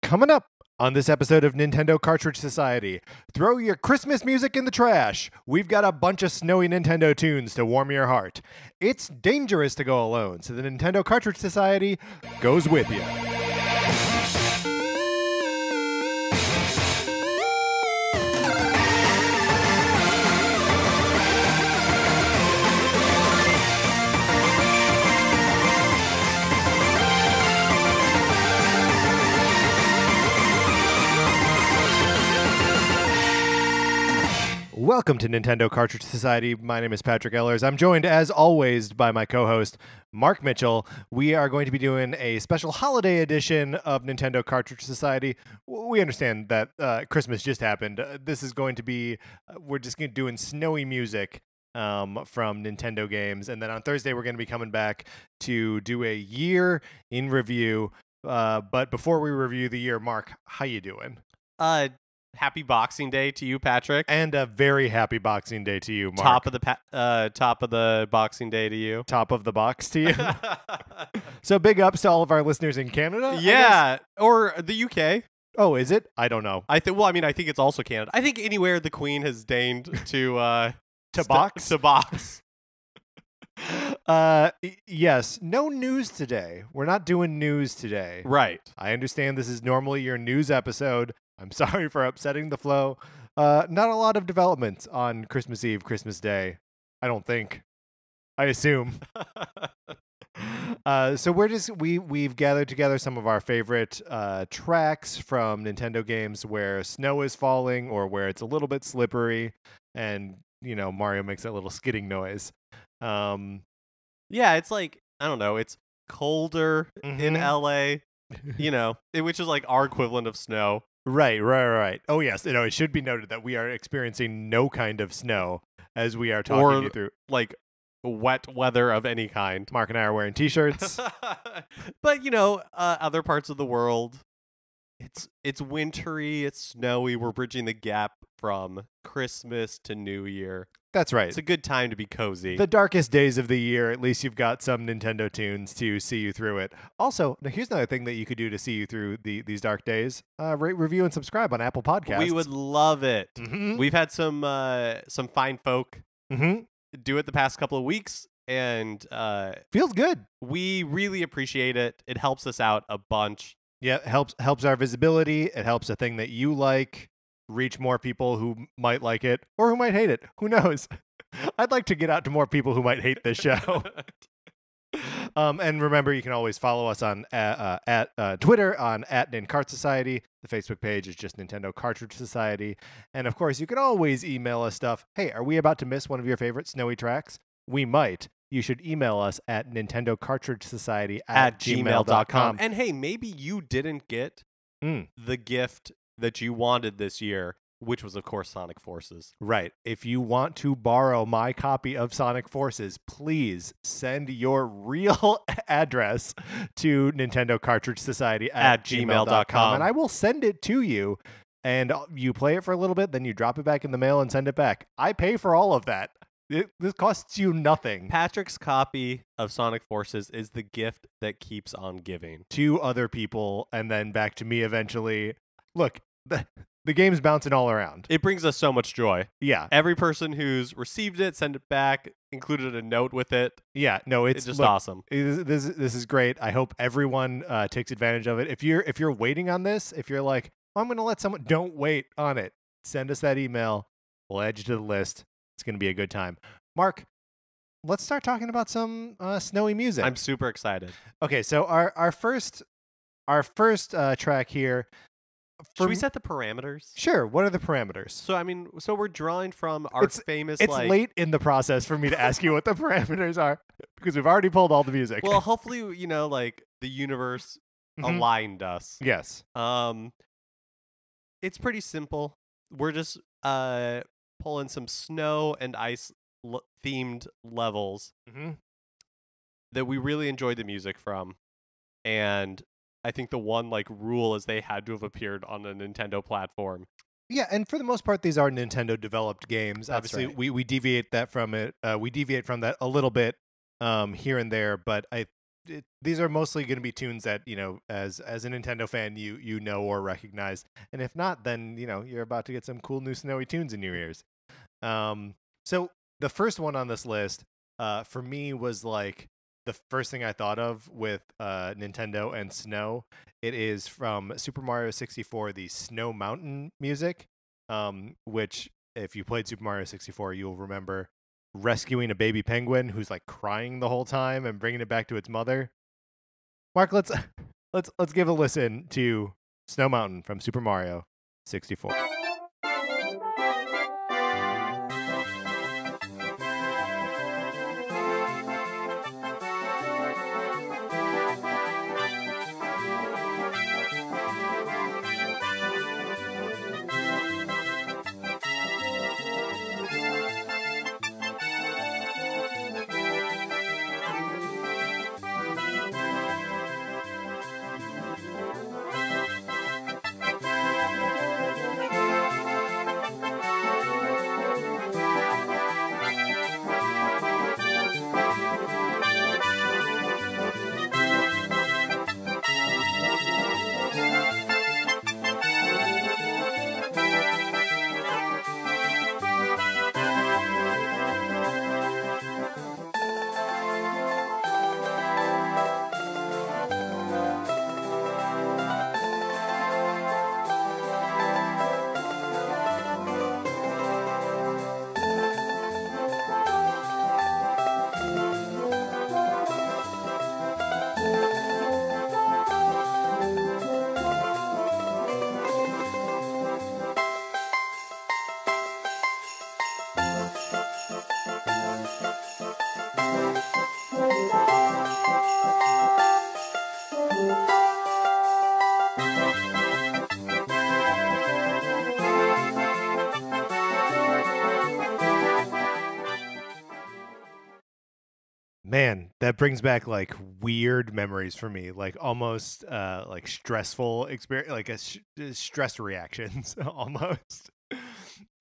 Coming up on this episode of Nintendo Cartridge Society, throw your Christmas music in the trash. We've got a bunch of snowy Nintendo tunes to warm your heart. It's dangerous to go alone, so the Nintendo Cartridge Society goes with you. Welcome to Nintendo Cartridge Society. My name is Patrick Ellers. I'm joined, as always, by my co-host, Mark Mitchell. We are going to be doing a special holiday edition of Nintendo Cartridge Society. We understand that Christmas just happened. This is going to be, we're just doing snowy music from Nintendo games. And then on Thursday, we're going to be coming back to do a year in review. But before we review the year, Mark, how you doing? Happy Boxing Day to you, Patrick. And a very happy Boxing Day to you, Mark. Top of the Boxing Day to you. Top of the box to you. So big ups to all of our listeners in Canada. Yeah, or the UK. Oh, is it? I don't know. I think it's also Canada. I think anywhere the Queen has deigned to box. To box. Yes. No news today. We're not doing news today. Right. I understand this is normally your news episode. I'm sorry for upsetting the flow. Not a lot of developments on Christmas Eve, Christmas Day. I don't think. I assume. So we've gathered together some of our favorite tracks from Nintendo games where snow is falling or where it's a little bit slippery, and Mario makes that little skidding noise. Yeah, it's like, I don't know, it's colder in LA, which is like our equivalent of snow. Right. Oh, yes. It should be noted that we are experiencing no kind of snow as we are talking you through. Like wet weather of any kind. Mark and I are wearing T-shirts. But, other parts of the world, it's wintry, it's snowy. We're bridging the gap from Christmas to New Year. That's right. It's a good time to be cozy. The darkest days of the year, at least you've got some Nintendo tunes to see you through it. Also, now here's another thing that you could do to see you through these dark days. Rate, review, and subscribe on Apple Podcasts. We would love it. Mm-hmm. We've had some fine folk do it the past couple of weeks, and feels good. We really appreciate it. It helps us out a bunch. Yeah, it helps our visibility. It helps a thing that you like reach more people who might like it or who might hate it. Who knows? I'd like to get out to more people who might hate this show. And remember, you can always follow us on at Twitter on @NinCartSociety. The Facebook page is just Nintendo Cartridge Society. And of course, you can always email us stuff. Hey, are we about to miss one of your favorite snowy tracks? We might. You should email us at nintendocartridgesociety@gmail.com. And hey, maybe you didn't get the gift that you wanted this year, which was, of course, Sonic Forces. Right. If you want to borrow my copy of Sonic Forces, please send your real address to Nintendo Cartridge Society at gmail.com. And I will send it to you. And you play it for a little bit, then you drop it back in the mail and send it back. I pay for all of that. This costs you nothing. Patrick's copy of Sonic Forces is the gift that keeps on giving. To other people and then back to me eventually. Look, the game's bouncing all around. It brings us so much joy. Yeah. Every person who's received it, send it back, included a note with it. Yeah, no, it's just awesome. This is great. I hope everyone takes advantage of it. If you're waiting on this, if you're like, I'm going to let someone, don't wait on it. Send us that email. We'll add you to the list. It's going to be a good time. Mark, let's start talking about some snowy music. I'm super excited. Okay, so our first track here. Should we set the parameters? Sure. What are the parameters? So we're drawing from our famous. It's late in the process for me to ask you what the parameters are because we've already pulled all the music. Well, hopefully, like the universe aligned us. Yes. It's pretty simple. We're just pulling some snow and ice themed levels that we really enjoyed the music from, and I think the one rule is they had to have appeared on a Nintendo platform. Yeah, and for the most part, these are Nintendo developed games. That's Obviously, right. we deviate from that a little bit here and there, but these are mostly going to be tunes that, as a Nintendo fan, you know or recognize. And if not, then, you're about to get some cool new snowy tunes in your ears. So the first one on this list, for me was like the first thing I thought of with Nintendo and snow. It is from Super Mario 64, the Snow Mountain music, which if you played Super Mario 64, you'll remember rescuing a baby penguin who's like crying the whole time and bringing it back to its mother. Mark, let's give a listen to Snow Mountain from Super Mario 64. Man, that brings back like weird memories for me, like almost like stressful experience, like stress reactions almost.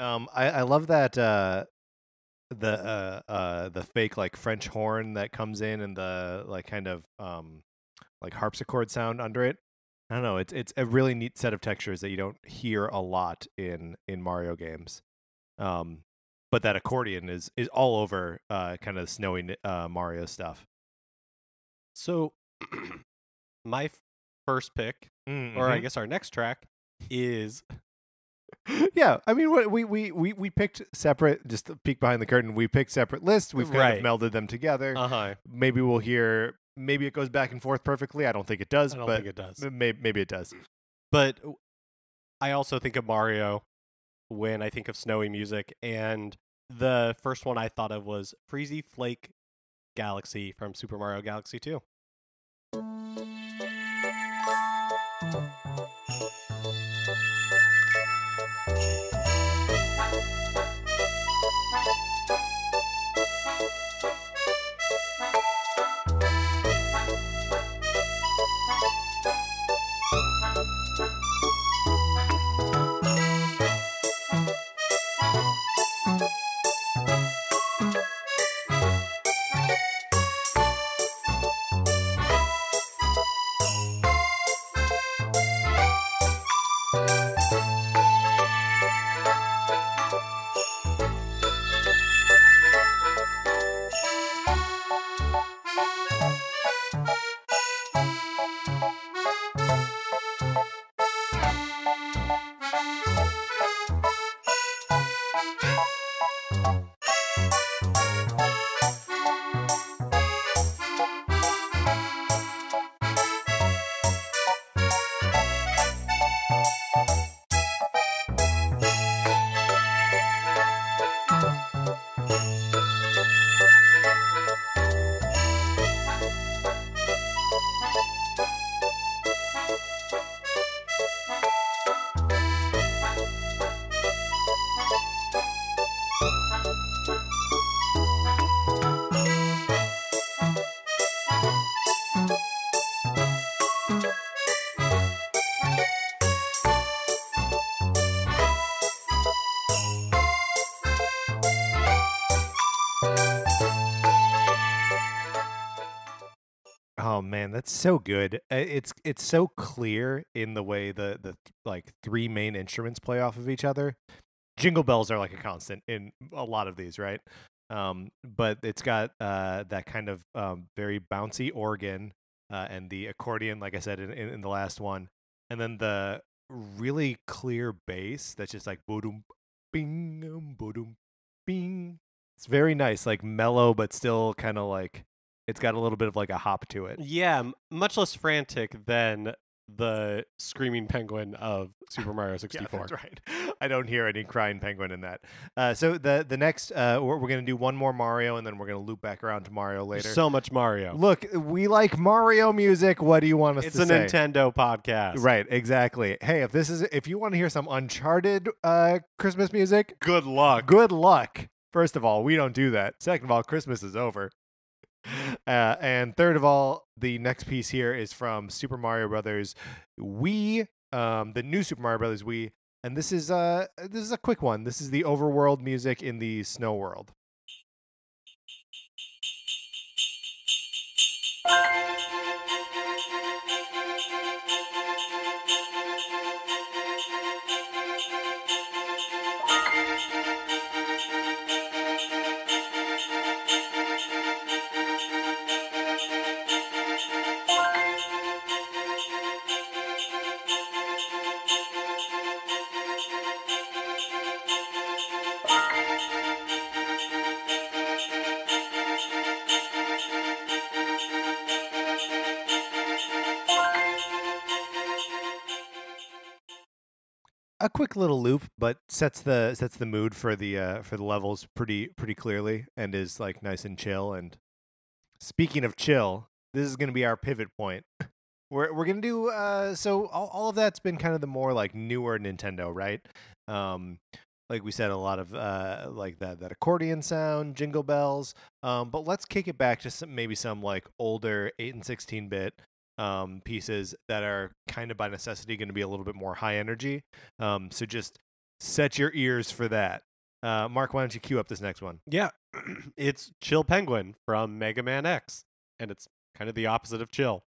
I love that the fake like French horn that comes in and the like kind of like harpsichord sound under it. I don't know, it's a really neat set of textures that you don't hear a lot in Mario games. But that accordion is all over kind of snowy Mario stuff. So my first pick, or I guess our next track, is yeah. I mean, what we picked separate. Just to peek behind the curtain, we picked separate lists. We've kind of melded them together. Maybe we'll hear. Maybe it goes back and forth perfectly. I don't think it does. Think it does. Maybe it does. But I also think of Mario when I think of snowy music, and the first one I thought of was Freezy Flake Galaxy from Super Mario Galaxy 2. man, that's so good. It's so clear in the way the like three main instruments play off of each other. Jingle bells are like a constant in a lot of these, right? But it's got that kind of very bouncy organ and the accordion, like I said in the last one, and then the really clear bass that's just like boom, bing, boom, bing. It's very nice, like mellow, but still kind of like it's got a little bit of like a hop to it. Yeah, much less frantic than the screaming penguin of Super Mario 64. Yeah, that's right. I don't hear any crying penguin in that. So the next we're going to do one more Mario, and then we're going to loop back around to Mario later. So much Mario. Look, we like Mario music. What do you want us to say? It's a Nintendo podcast. Right, exactly. Hey, if you want to hear some Uncharted Christmas music, Good luck. good luck. First of all, we don't do that. Second of all, Christmas is over. And third of all, the next piece here is from Super Mario Brothers Wii, the new Super Mario Brothers Wii, and this is a quick one. This is the overworld music in the snow world. A quick little loop, but sets the mood for the levels pretty clearly, and is like nice and chill. And speaking of chill, this is going to be our pivot point. We're gonna do so all of that's been kind of the more like newer Nintendo, right? Like we said, a lot of like that accordion sound, jingle bells. But let's kick it back to maybe some like older 8 and 16-bit pieces that are kind of by necessity going to be a little bit more high energy. So just set your ears for that. Mark, why don't you cue up this next one? Yeah, it's Chill Penguin from Mega Man X, and it's kind of the opposite of chill.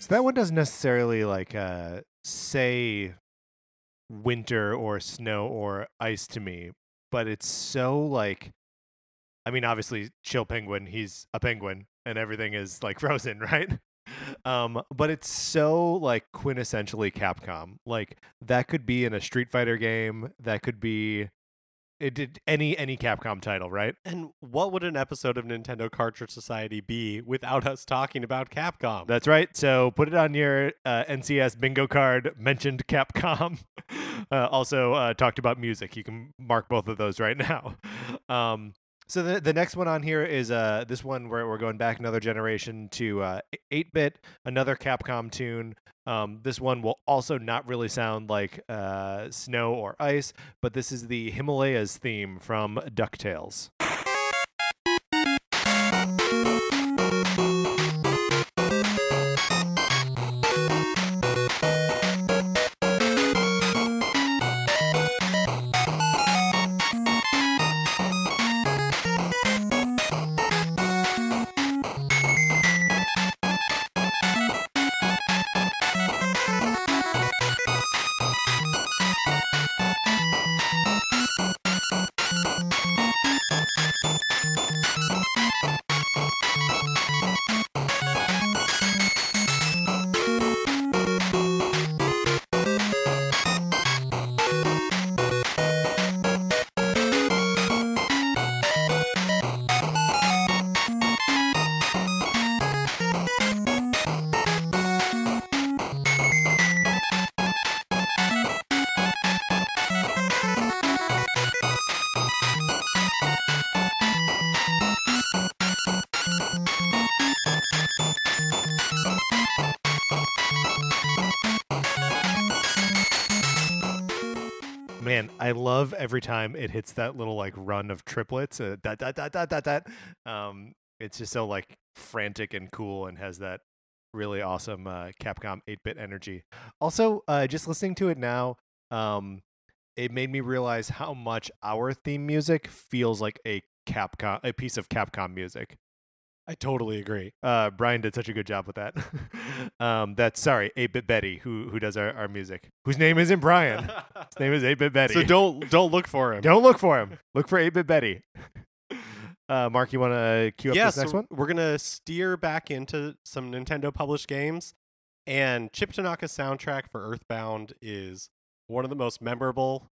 So that one doesn't necessarily like say winter or snow or ice to me, but it's so like, I mean, obviously Chill Penguin, he's a penguin and everything is like frozen, right? But it's so like quintessentially Capcom. Like that could be in a Street Fighter game, that could be it did any Capcom title, right? And what would an episode of Nintendo Cartridge Society be without us talking about Capcom? That's right. So put it on your NCS bingo card. Mentioned Capcom. Also talked about music. You can mark both of those right now. So the next one on here is this one where we're going back another generation to 8-bit, another Capcom tune. This one will also not really sound like snow or ice, but this is the Himalayas theme from DuckTales. Man, I love every time it hits that little like run of triplets. Dot, dot, dot, dot, dot, dot. It's just so like frantic and cool and has that really awesome Capcom 8-bit energy. Also, just listening to it now, it made me realize how much our theme music feels like a piece of Capcom music. I totally agree. Brian did such a good job with that. That's 8-bit Betty who does our music. Whose name isn't Brian. His name is 8-bit Betty. So don't look for him. Don't look for him. Look for 8-bit Betty. Mark, you want to cue up this next one? We're gonna steer back into some Nintendo published games, and Chip Tanaka's soundtrack for Earthbound is one of the most memorable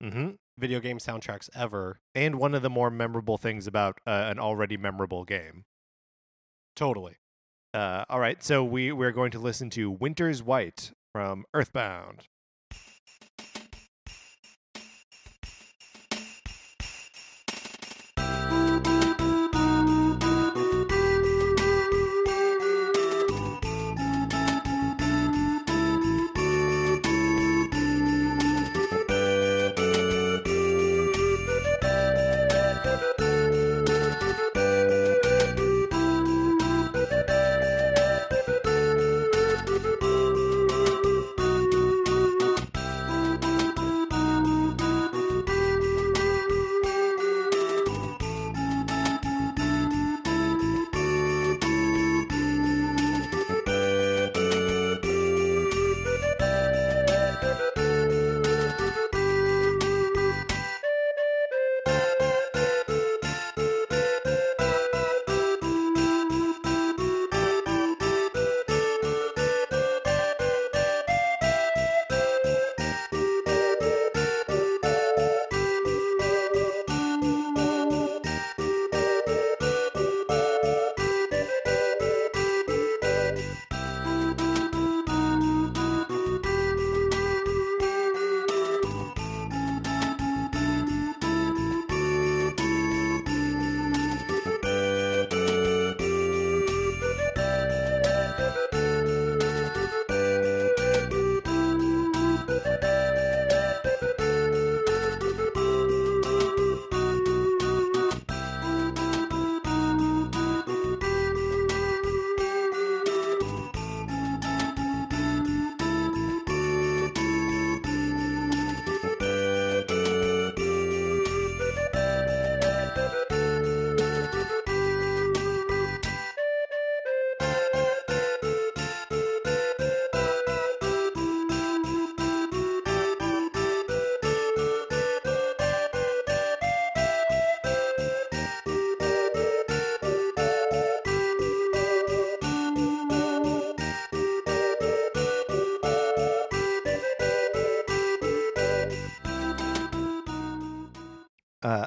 video game soundtracks ever, and one of the more memorable things about an already memorable game. Totally. All right, so we're going to listen to Winter's White from Earthbound.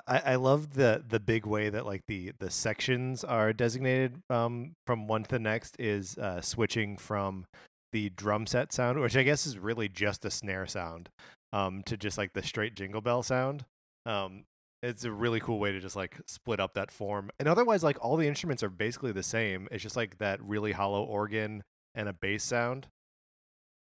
I love the big way that like the sections are designated from one to the next is switching from the drum set sound, which I guess is really just a snare sound, to just like the straight jingle bell sound. It's a really cool way to just like split up that form. And otherwise, like all the instruments are basically the same. It's just like that really hollow organ and a bass sound.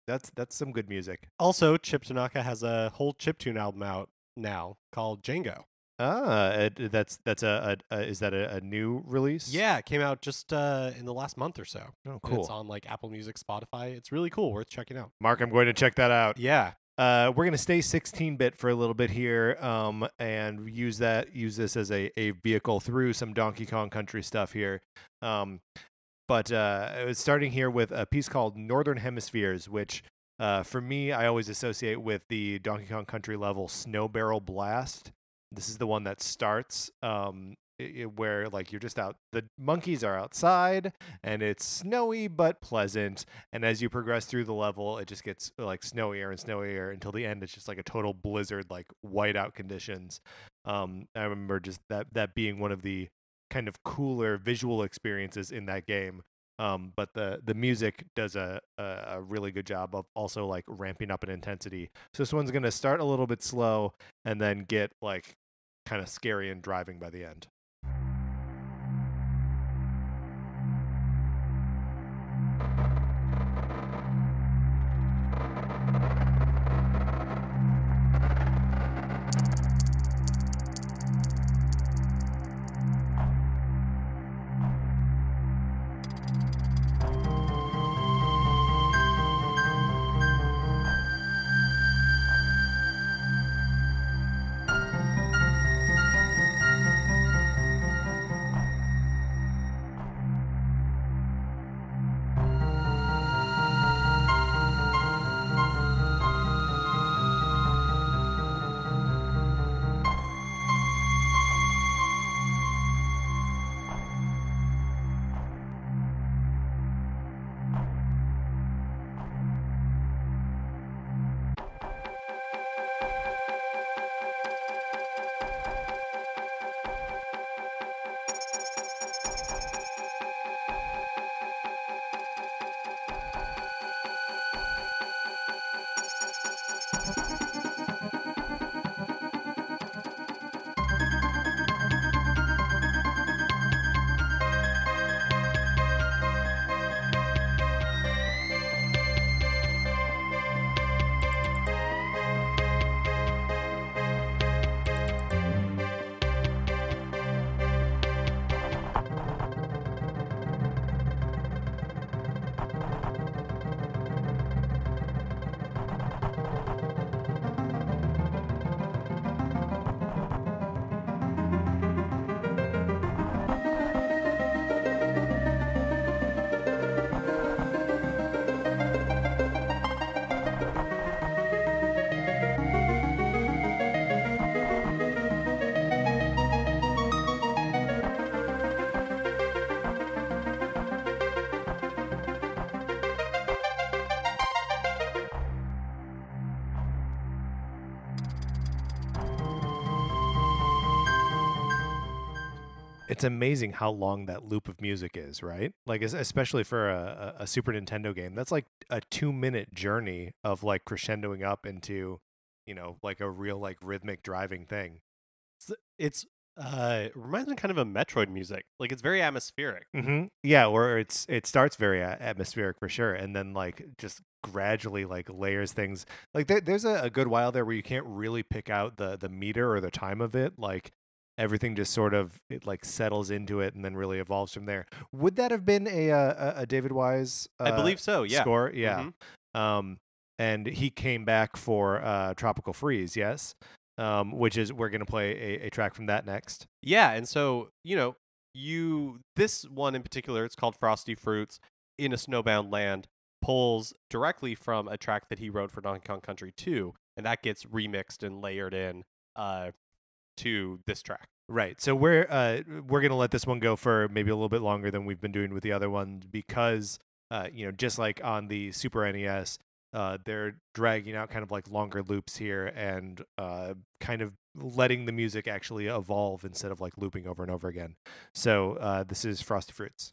That's some good music. Also, Chip Tanaka has a whole chiptune album out now called Django. That's is that a new release? Yeah, it came out just in the last month or so. Oh, And cool. it's on like Apple Music, Spotify. It's really cool, worth checking out. Mark, I'm going to check that out. Yeah. We're going to stay 16-bit for a little bit here, and use this as a vehicle through some Donkey Kong Country stuff here. But starting here with a piece called Northern Hemispheres, which for me, I always associate with the Donkey Kong Country level Snow Barrel Blast. This is the one that starts where like you're just out. The monkeys are outside and it's snowy but pleasant. And as you progress through the level, it just gets like snowier and snowier until the end. It's just like a total blizzard, like whiteout conditions. I remember just that being one of the kind of cooler visual experiences in that game. But the music does a really good job of also like ramping up in intensity. So this one's gonna start a little bit slow and then get like kind of scary and driving by the end. It's amazing how long that loop of music is, right? Like, especially for a Super Nintendo game, that's like a 2-minute journey of like crescendoing up into, like a real like rhythmic driving thing. It's it reminds me kind of Metroid music. Like it's very atmospheric. Yeah, or it starts very atmospheric for sure, and then like just gradually like layers things. Like there's a good while there where you can't really pick out the meter or the time of it. Like everything just sort of it like settles into it and then really evolves from there. Would that have been a David Wise? I believe so. Yeah. Score, yeah. And he came back for Tropical Freeze, yes. Which is we're gonna play a track from that next. Yeah, and so this one in particular, it's called Frosty Fruits in a Snowbound Land, pulls directly from a track that he wrote for Donkey Kong Country 2, and that gets remixed and layered in to this track. Right. So we're gonna let this one go for maybe a little bit longer than we've been doing with the other ones because just like on the Super NES, they're dragging out kind of like longer loops here and kind of letting the music actually evolve instead of like looping over and over again. So this is Frosty Fruits.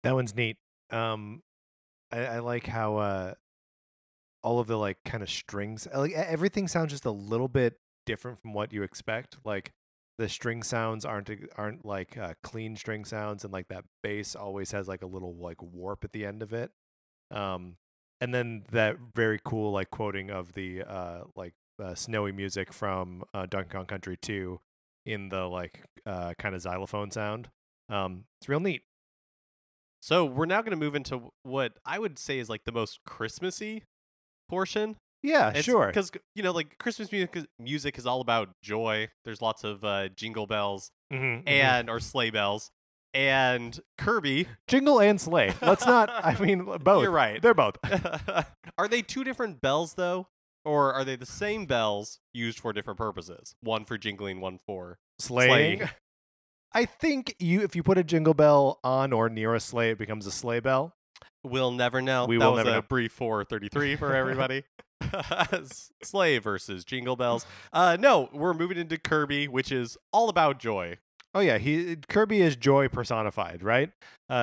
That one's neat. I like how all of the like kind of strings, like everything sounds just a little bit different from what you expect. Like the string sounds aren't like clean string sounds, and like that bass always has like a little like warp at the end of it. And then that very cool like quoting of the snowy music from Donkey Kong Country 2 in the like kind of xylophone sound. It's real neat. So we're now going to move into what I would say is like the most Christmassy portion. Yeah, sure. Because like Christmas music is all about joy. There's lots of jingle bells and or sleigh bells. And Kirby, jingle and sleigh. Let's not. I mean, both. You're right. They're both. Are they two different bells though, or are they the same bells used for different purposes? One for jingling, one for slaying. I think if you put a jingle bell on or near a sleigh, it becomes a sleigh bell. We'll never know. We will never know. Brief 433 for everybody. Sleigh versus jingle bells. No, we're moving into Kirby, which is all about joy. Oh yeah, Kirby is joy personified, right?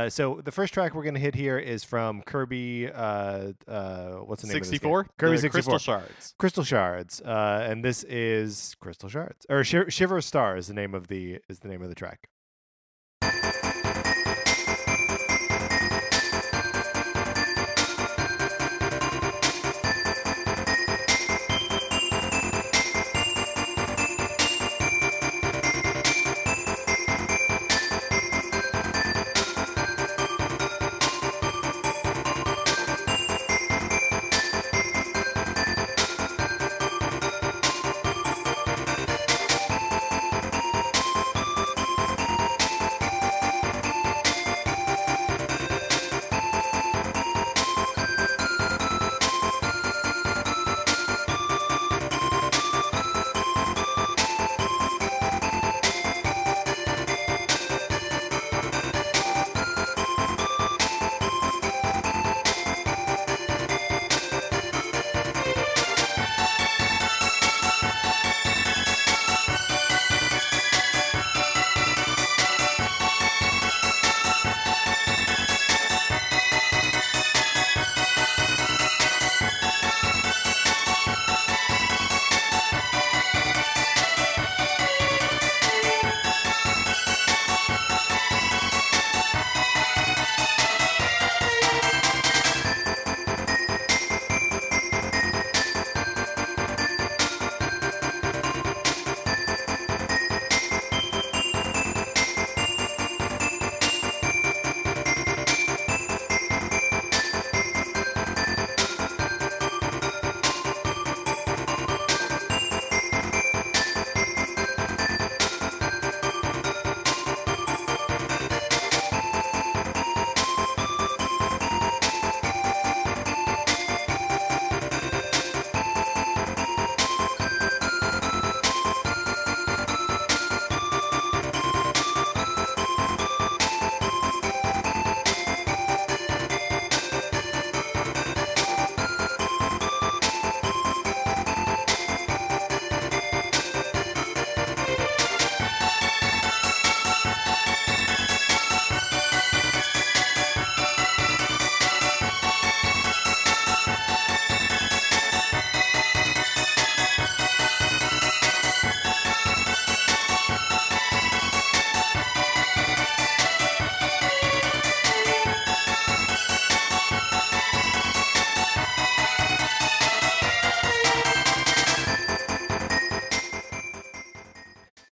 So the first track we're gonna hit here is from Kirby. What's the name 64? of this game? Kirby 64. Crystal Shards. Crystal Shards. And this is Crystal Shards, or Shiver Star is the name of the track.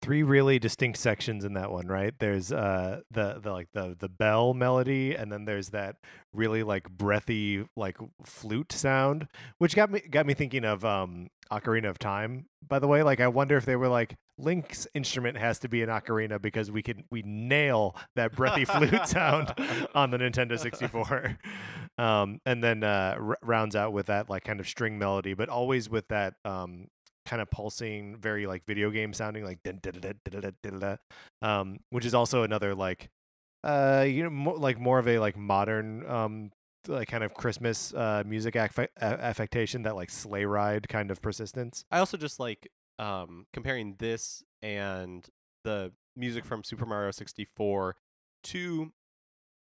Three really distinct sections in that one, right? There's the bell melody, and then there's that really like breathy like flute sound, which got me thinking of Ocarina of Time. By the way, like I wonder if they were like, Link's instrument has to be an ocarina because we nail that breathy flute sound on the Nintendo 64. And then rounds out with that like kind of string melody, but always with that kind of pulsing, very like video game sounding, like which is also another like more of a like modern like kind of Christmas music affectation, that like sleigh ride kind of persistence. I also just like comparing this and the music from Super Mario 64 to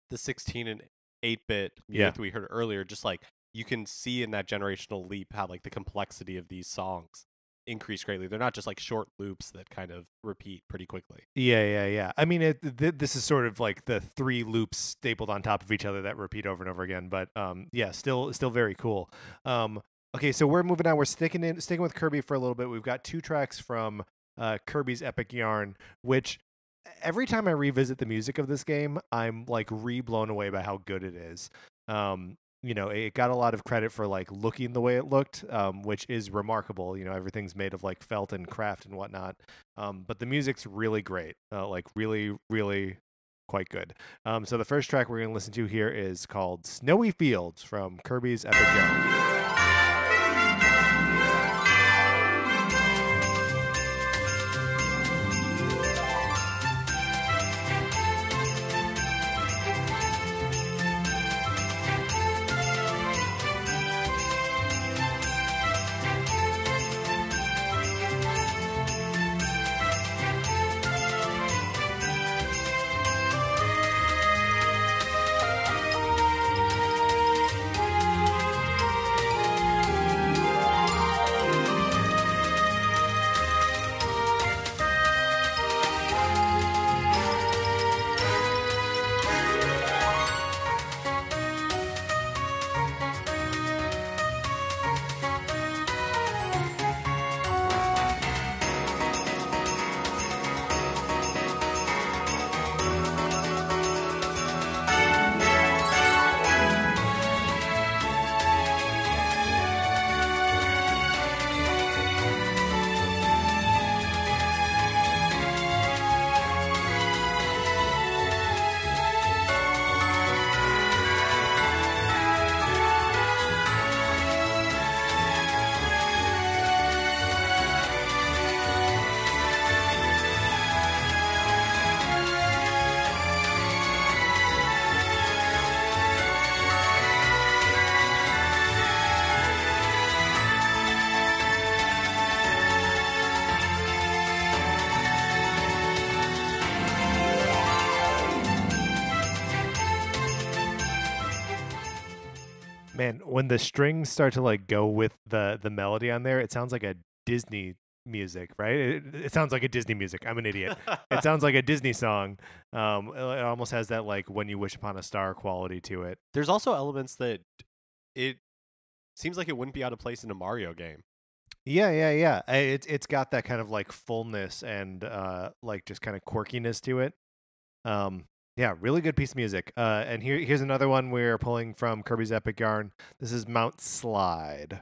the 16 and 8-bit music that we heard earlier. Just like you can see in that generational leap how like the complexity of these songs increased greatly. They're not just like short loops that kind of repeat pretty quickly. Yeah. I mean, this is sort of like the 3 loops stapled on top of each other that repeat over and over again. But yeah, still very cool. Okay, so we're moving on. We're sticking with Kirby for a little bit. We've got 2 tracks from Kirby's Epic Yarn, which every time I revisit the music of this game, I'm like blown away by how good it is. It got a lot of credit for like looking the way it looked, which is remarkable. Everything's made of like felt and craft and whatnot. But the music's really great, like really, really quite good. So the first track we're going to listen to here is called Snowy Fields from Kirby's Epic Yarn. Man, when the strings start to like go with the melody on there, it sounds like a Disney music, right? It sounds like a Disney music. I'm an idiot. It sounds like a Disney song. It almost has that like When You Wish Upon a Star quality to it. There's also elements that it seems like it wouldn't be out of place in a Mario game. Yeah. It's got that kind of like fullness and like just kind of quirkiness to it. Yeah, really good piece of music. And here's another one we're pulling from Kirby's Epic Yarn. This is Mount Slide.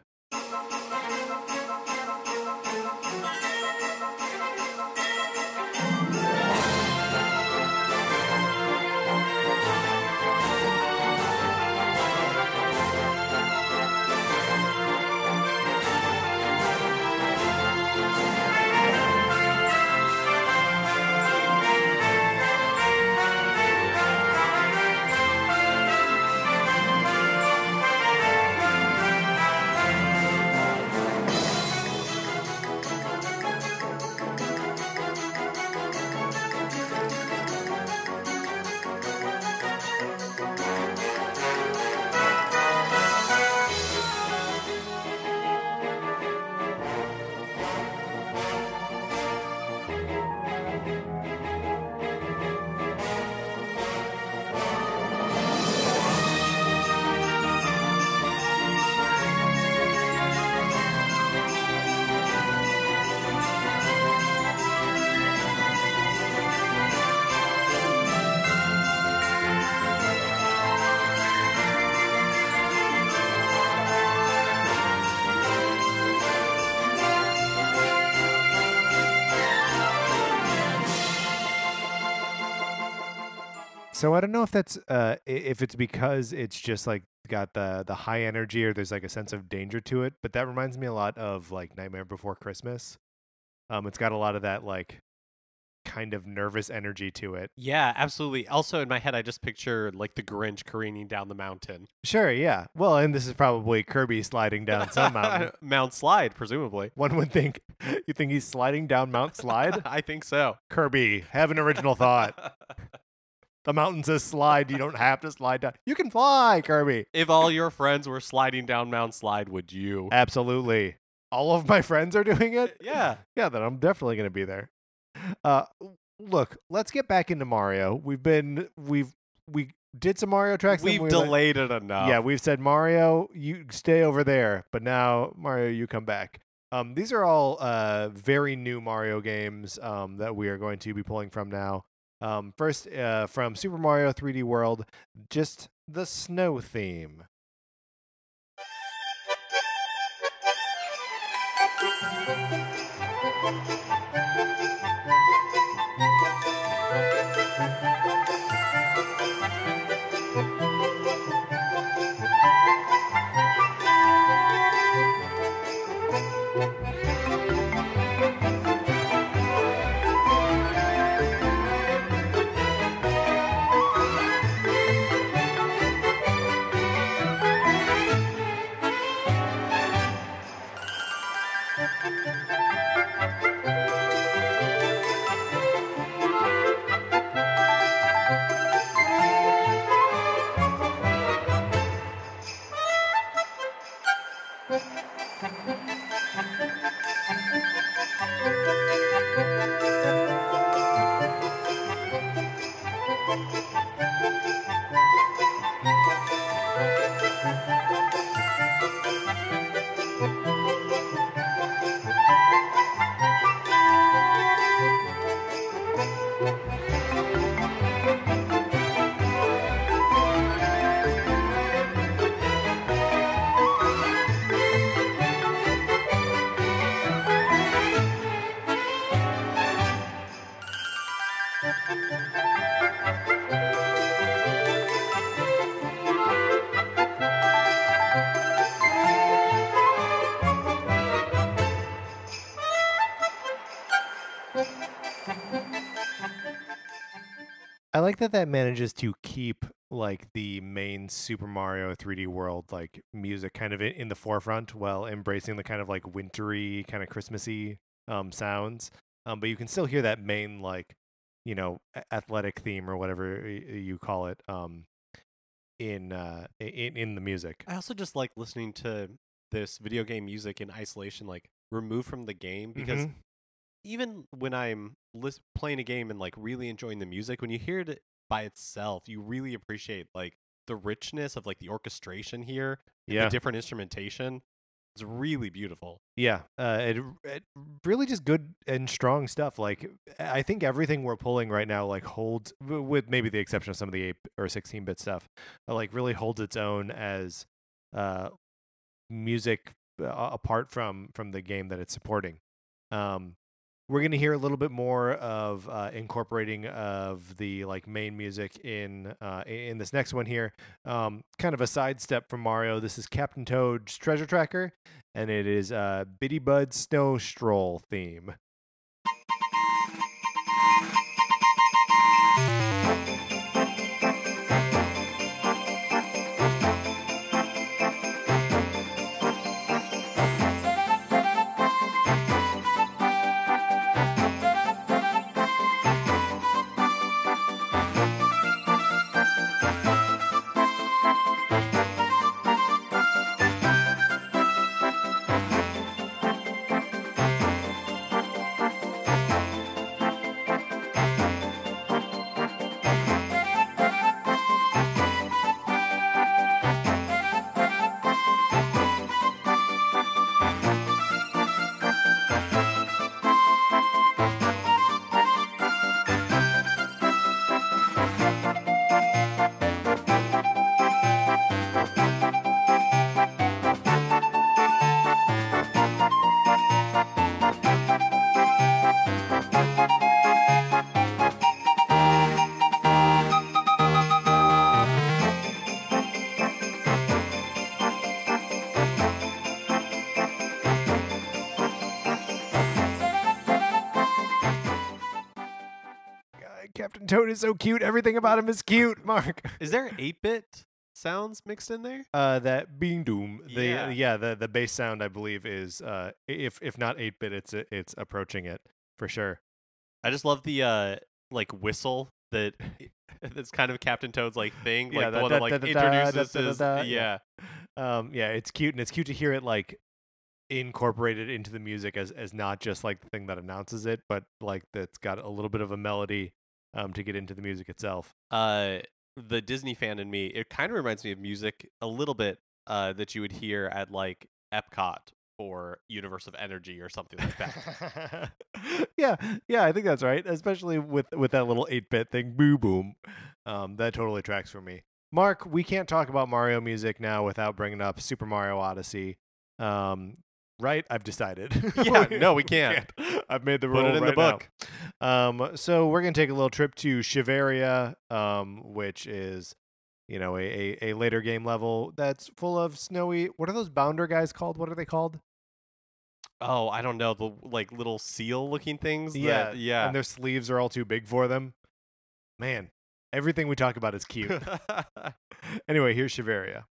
So I don't know if that's if it's because it's just like got the high energy or there's like a sense of danger to it, but that reminds me a lot of like Nightmare Before Christmas. It's got a lot of that like kind of nervous energy to it. Yeah, absolutely. Also in my head I just picture like the Grinch careening down the mountain. Sure, yeah. Well, and this is probably Kirby sliding down some mountain. Mount Slide, presumably. One would think. You think he's sliding down Mount Slide? I think so. Kirby, have an original thought. The mountain says slide. You don't have to slide down. You can fly, Kirby. If all your friends were sliding down Mount Slide, would you? Absolutely. all of my friends are doing it, Yeah. then I'm definitely going to be there. Look, let's get back into Mario. We did some Mario tracks. We've delayed it enough. Yeah, we've said, Mario, you stay over there, but now, Mario, you come back. These are all very new Mario games that we are going to be pulling from now. First, from Super Mario 3D World, just the snow theme. I like that manages to keep like the main Super Mario 3D World like music kind of in the forefront while embracing the kind of like wintry, kind of Christmassy sounds. But you can still hear that main like, athletic theme or whatever you call it in the music. I also just like listening to this video game music in isolation, like removed from the game, because even when I'm playing a game and like really enjoying the music, when you hear it by itself, you really appreciate like the richness of like the orchestration here, and the different instrumentation. It's really beautiful. Yeah, it really just good and strong stuff. Like I think everything we're pulling right now like holds, with maybe the exception of some of the 8 or 16-bit stuff, like really holds its own as music apart from the game that it's supporting. We're going to hear a little bit more of incorporating of the like main music in this next one here. Kind of a sidestep from Mario. This is Captain Toad's Treasure Tracker, and it is Bitty Bud's Snow Stroll theme. Captain Toad is so cute. Everything about him is cute, Mark. Is there 8-bit sounds mixed in there? That being doom. The bass sound I believe is if not 8-bit, it's approaching it for sure. I just love the like whistle that that's kind of Captain Toad's like thing, like the one that like introduces his, yeah. It's cute, and it's cute to hear it like incorporated into the music as not just like the thing that announces it, but like that's got a little bit of a melody to get into the music itself. The Disney fan in me, it kind of reminds me of music a little bit that you would hear at like Epcot or Universe of Energy or something like that. yeah, I think that's right. Especially with that little 8-bit thing, boo boom. That totally tracks for me. Mark, we can't talk about Mario music now without bringing up Super Mario Odyssey. Right? I've decided. Yeah, no, we can't. I've made the rule. Put it in the book. So we're gonna take a little trip to Shiveria, which is, a later game level that's full of snowy. What are those bounder guys called? What are they called? Oh, I don't know, the like little seal looking things. Yeah, yeah. And their sleeves are all too big for them. Man, everything we talk about is cute. Anyway, here's Shiveria.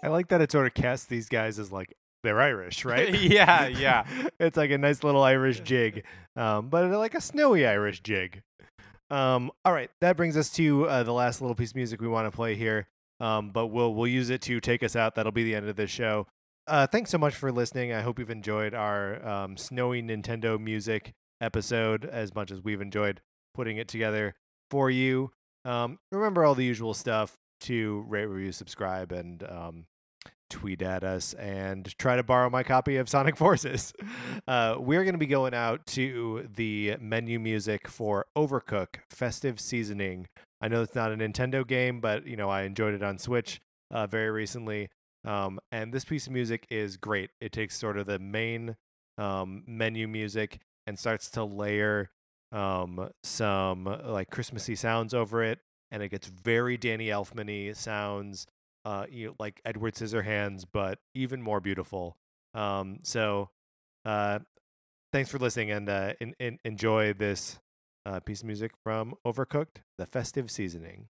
I like that it sort of casts these guys as like they're Irish, right? yeah. It's like a nice little Irish jig, but like a snowy Irish jig. All right, that brings us to the last little piece of music we want to play here, but we'll use it to take us out. That'll be the end of this show. Thanks so much for listening. I hope you've enjoyed our snowy Nintendo music episode as much as we've enjoyed putting it together for you. Remember all the usual stuff to rate, review, subscribe, and tweet at us and try to borrow my copy of Sonic Forces. We're going to be going out to the menu music for Overcook Festive Seasoning. I know it's not a Nintendo game, but I enjoyed it on Switch very recently. And this piece of music is great. It takes sort of the main menu music and starts to layer some like Christmassy sounds over it, and it gets very Danny Elfman-y sounds, like Edward Scissorhands, but even more beautiful. So thanks for listening, and enjoy this piece of music from Overcooked, the Festive Seasoning.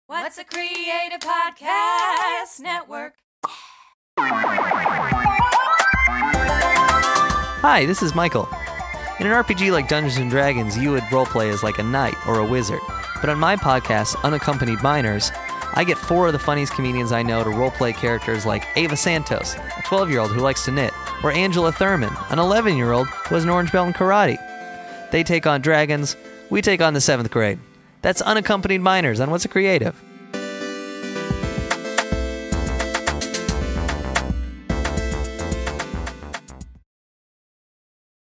What's a Creative Podcast Network? Hi, this is Michael. In an RPG like Dungeons & Dragons, you would roleplay as like a knight or a wizard. But on my podcast, Unaccompanied Minors, I get 4 of the funniest comedians I know to roleplay characters like Ava Santos, a 12-year-old who likes to knit, or Angela Thurman, an 11-year-old who has an orange belt in karate. They take on dragons, we take on the 7th grade. That's Unaccompanied Minors on What's a Creative.